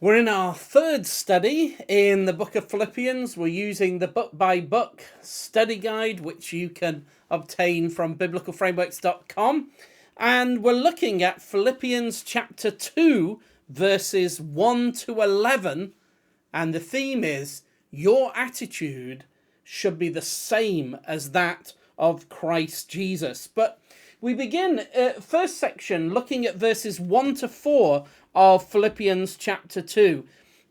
We're in our third study in the book of Philippians. We're using the book-by-book study guide, which you can obtain from biblicalframeworks.com. And we're looking at Philippians chapter 2, verses 1 to 11. And the theme is, your attitude should be the same as that of Christ Jesus. But we begin first section looking at verses 1 to 4 of Philippians chapter 2.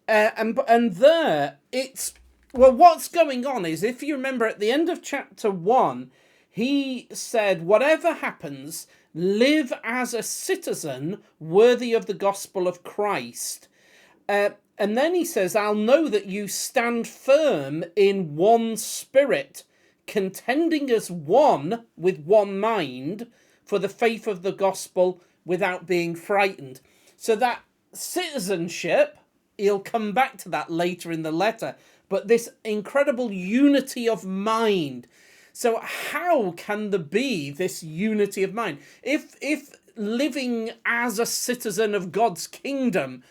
And there it's, well, what's going on is, if you remember at the end of chapter 1, he said, whatever happens, live as a citizen worthy of the gospel of Christ. And then he says, I'll know that you stand firm in one spirit, contending as one with one mind for the faith of the gospel without being frightened. So that citizenship, he'll come back to that later in the letter, but this incredible unity of mind. So how can there be this unity of mind? If living as a citizen of God's kingdom,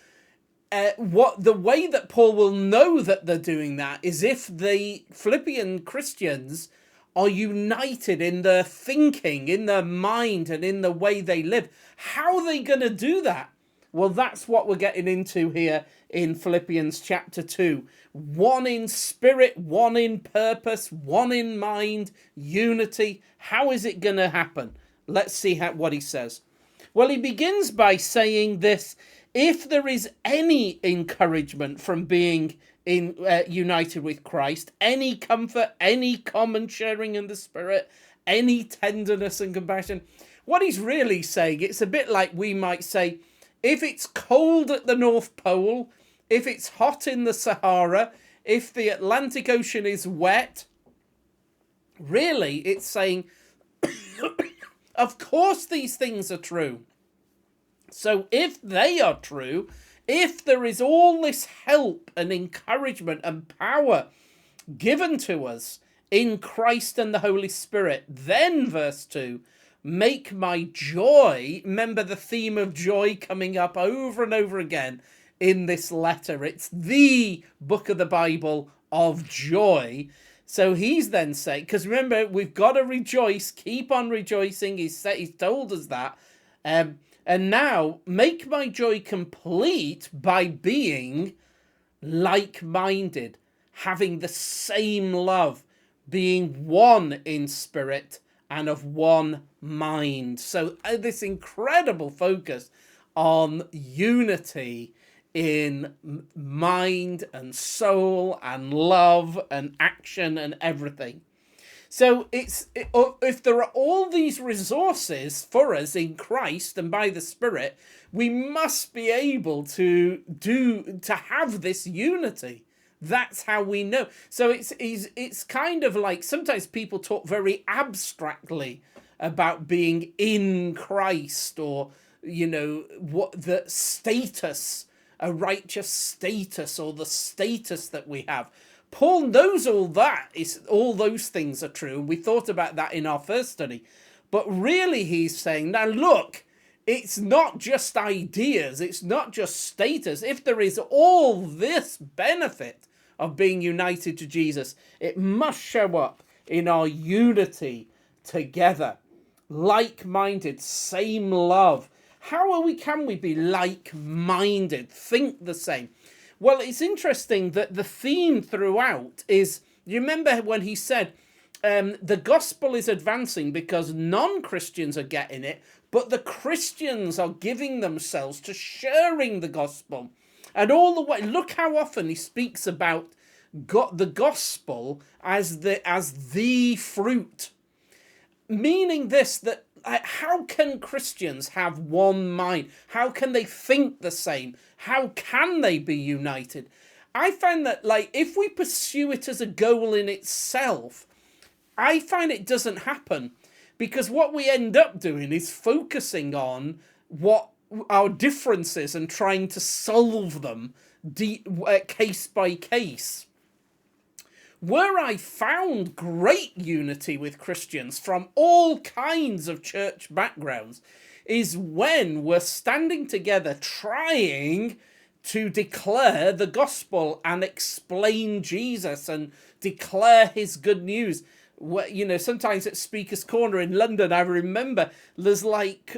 what the way that Paul will know that they're doing that is if the Philippian Christians are united in their thinking, in their mind, and in the way they live. How are they going to do that? Well, that's what we're getting into here in Philippians chapter 2. One in spirit, one in purpose, one in mind, unity. How is it going to happen? Let's see what he says. Well, he begins by saying this: if there is any encouragement from being united with Christ, any comfort, any common sharing in the Spirit, any tenderness and compassion, what he's really saying, it's a bit like we might say, if it's cold at the North Pole, if it's hot in the Sahara, if the Atlantic Ocean is wet, really it's saying, of course these things are true. So if they are true, if there is all this help and encouragement and power given to us in Christ and the Holy Spirit, then verse 2, make my joy, remember the theme of joy coming up over and over again in this letter. It's the book of the Bible of joy. So he's then saying, because remember, we've got to rejoice, keep on rejoicing. He's told us that. And now, make my joy complete by being like-minded, having the same love, being one in spirit and of one mind. So this incredible focus on unity in mind and soul and love and action and everything. So if there are all these resources for us in Christ and by the Spirit, we must be able to have this unity. That's how we know. So it's kind of like, sometimes people talk very abstractly about being in Christ, or what the status, a righteous status, or the status that we have. Paul knows all those things are true. We thought about that in our first study. But really he's saying, now look, it's not just ideas, it's not just status. If there is all this benefit of being united to Jesus, it must show up in our unity together. Like-minded, same love. Can we be like-minded, think the same? Well, it's interesting that the theme throughout is, you remember when he said, the gospel is advancing because non-Christians are getting it, but the Christians are giving themselves to sharing the gospel. And all the way, look how often he speaks about the gospel as the fruit. Meaning this, that how can Christians have one mind? How can they think the same? How can they be united? I find that, if we pursue it as a goal in itself, I find it doesn't happen, because what we end up doing is focusing on what our differences and trying to solve them case by case. Where I found great unity with Christians from all kinds of church backgrounds is when we're standing together trying to declare the gospel and explain Jesus and declare his good news. Sometimes at Speaker's Corner in London, I remember there's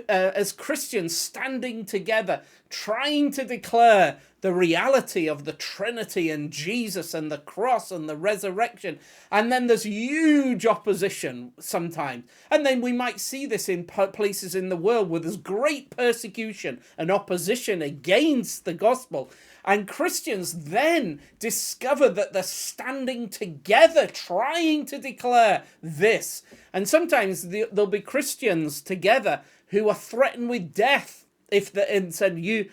as Christians standing together, trying to declare the reality of the Trinity and Jesus and the cross and the resurrection. And then there's huge opposition sometimes. And then we might see this in places in the world where there's great persecution and opposition against the gospel. And Christians then discover that they're standing together, trying to declare this. And sometimes there'll be Christians together who are threatened with death and said, you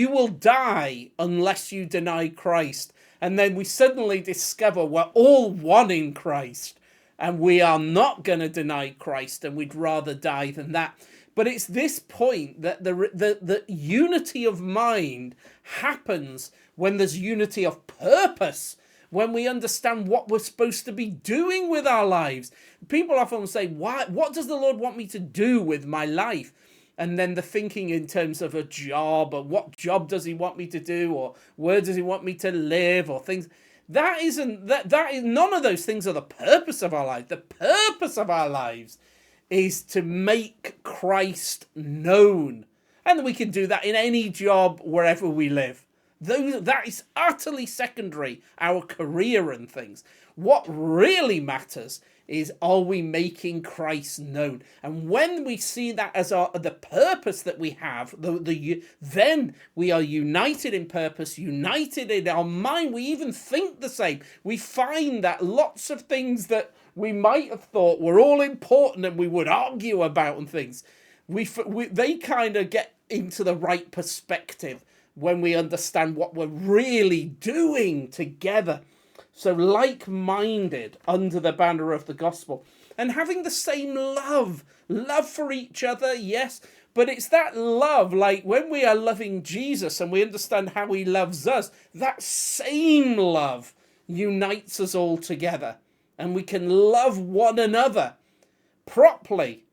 will die unless you deny Christ. And then we suddenly discover we're all one in Christ, and we are not going to deny Christ, and we'd rather die than that. But it's this point that the unity of mind happens when there's unity of purpose, when we understand what we're supposed to be doing with our lives. People often say, what does the Lord want me to do with my life? And then the thinking in terms of a job, or what job does he want me to do, or where does he want me to live, or things. That is none of those things are the purpose of our life. The purpose of our lives is to make Christ known. And we can do that in any job, wherever we live. That is utterly secondary, our career and things. What really matters is, are we making Christ known? And when we see that as the purpose that we have, then we are united in purpose, united in our mind. We even think the same. We find that lots of things that we might have thought were all important and we would argue about and things, they kind of get into the right perspective when we understand what we're really doing together. So like-minded under the banner of the gospel, and having the same love for each other, yes, but it's that love, like when we are loving Jesus and we understand how he loves us, that same love unites us all together, and we can love one another properly,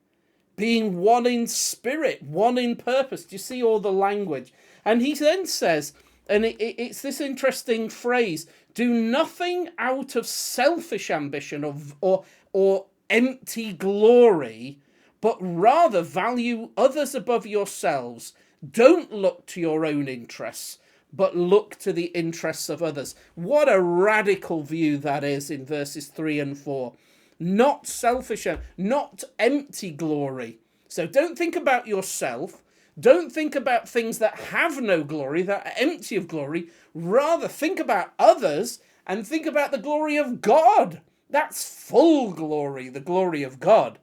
being one in spirit, one in purpose. Do you see all the language? And he then says, and it's this interesting phrase, do nothing out of selfish ambition or empty glory, but rather value others above yourselves. Don't look to your own interests, but look to the interests of others. What a radical view that is in verses 3 and 4. Not selfish, not empty glory. So don't think about yourself. Don't think about things that have no glory, that are empty of glory. Rather, think about others and think about the glory of God. That's full glory, the glory of God.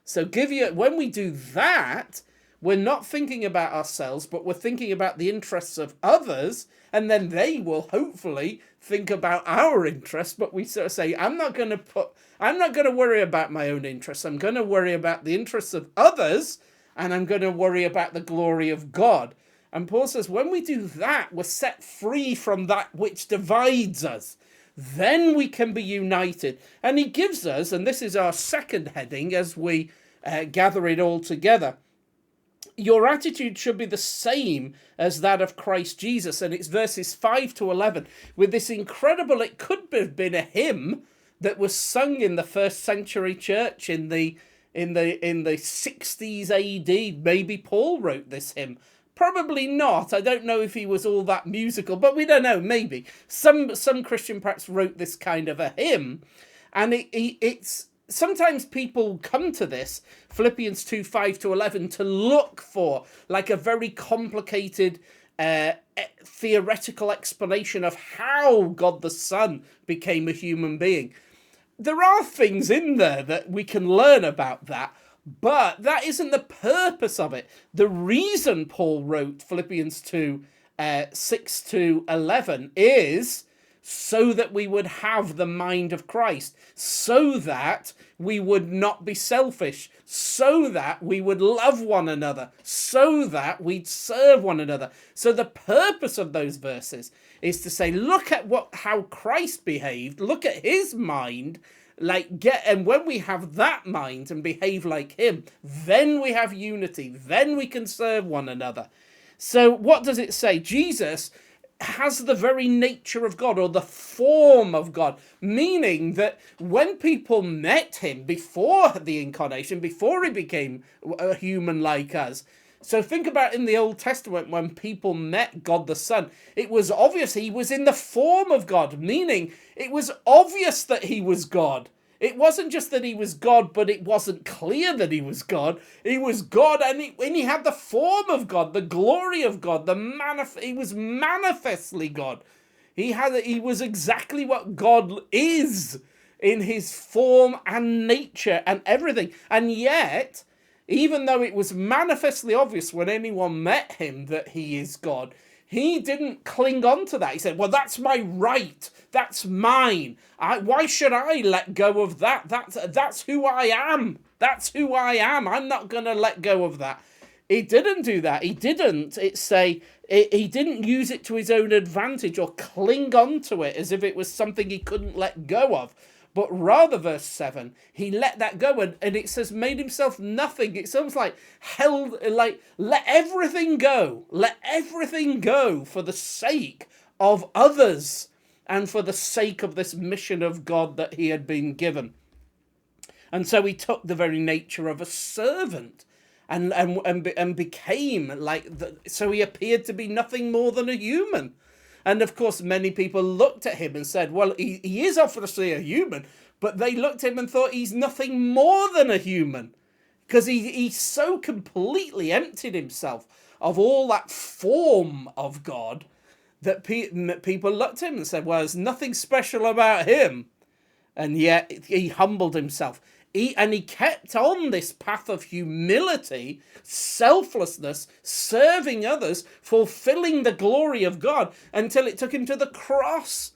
So when we do that, we're not thinking about ourselves, but we're thinking about the interests of others, and then they will hopefully think about our interests. But we sort of say, I'm not going to worry about my own interests. I'm going to worry about the interests of others, and I'm going to worry about the glory of God. And Paul says, when we do that, we're set free from that which divides us. Then we can be united. And he gives us, and this is our second heading as we gather it all together, your attitude should be the same as that of Christ Jesus. And it's verses 5 to 11 with this incredible, it could have been a hymn that was sung in the first century church in the 60s AD. Maybe Paul wrote this hymn. Probably not. I don't know if he was all that musical, but we don't know. Maybe some Christian perhaps wrote this kind of a hymn, and it's sometimes people come to this Philippians 2, 5 to 11 to look for like a very complicated theoretical explanation of how God the Son became a human being. There are things in there that we can learn about that, but that isn't the purpose of it. The reason Paul wrote Philippians 2, 6 to 11 is so that we would have the mind of Christ, so that we would not be selfish, so that we would love one another, so that we'd serve one another. So the purpose of those verses is to say, look at how Christ behaved, look at his mind, and when we have that mind and behave like him, then we have unity, then we can serve one another. So what does it say? Jesus has the very nature of God, or the form of God, meaning that when people met him before the incarnation, before he became a human like us. So think about in the Old Testament, when people met God the Son, it was obvious he was in the form of God, meaning it was obvious that he was God. It wasn't just that he was God, but it wasn't clear that he was God. He was God, and he had the form of God, the glory of God. He was manifestly God. He was exactly what God is in his form and nature and everything. And yet, even though it was manifestly obvious when anyone met him that he is God, he didn't cling on to that. He said, well, that's my right. That's mine. Why should I let go of that? That's who I am. That's who I am. I'm not going to let go of that. He didn't do that. He didn't he didn't use it to his own advantage or cling on to it as if it was something he couldn't let go of. But rather, verse 7, he let that go, and it says made himself nothing. It's almost like let everything go. Let everything go for the sake of others and for the sake of this mission of God that he had been given. And so he took the very nature of a servant and became so he appeared to be nothing more than a human. And of course, many people looked at him and said, well, he is obviously a human, but they looked at him and thought he's nothing more than a human, because he so completely emptied himself of all that form of God that people looked at him and said, well, there's nothing special about him. And yet he humbled himself. And he kept on this path of humility, selflessness, serving others, fulfilling the glory of God, until it took him to the cross.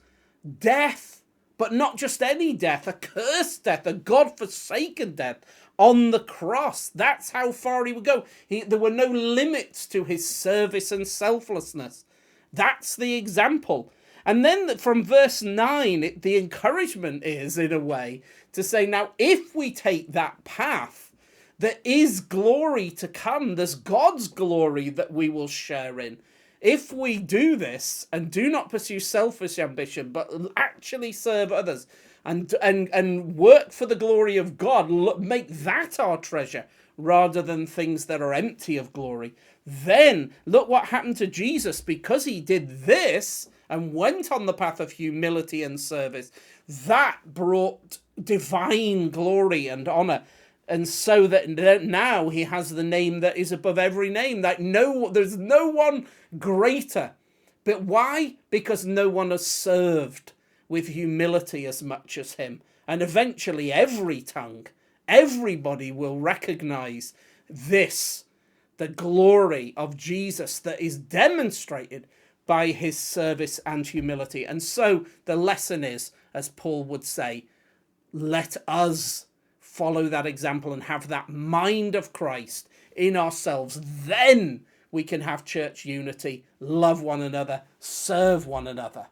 Death, but not just any death, a cursed death, a God-forsaken death on the cross. That's how far he would go. There were no limits to his service and selflessness. That's the example. And then from verse 9, the encouragement is, in a way, to say, now, if we take that path, there is glory to come. There's God's glory that we will share in. If we do this and do not pursue selfish ambition, but actually serve others and work for the glory of God, make that our treasure rather than things that are empty of glory, then look what happened to Jesus. Because he did this and went on the path of humility and service, that brought divine glory and honor. And so that now he has the name that is above every name. There's no one greater. But why? Because no one has served with humility as much as him. And eventually everybody will recognize this, the glory of Jesus that is demonstrated by his service and humility. And so the lesson is, as Paul would say, let us follow that example and have that mind of Christ in ourselves. Then we can have church unity, love one another, serve one another.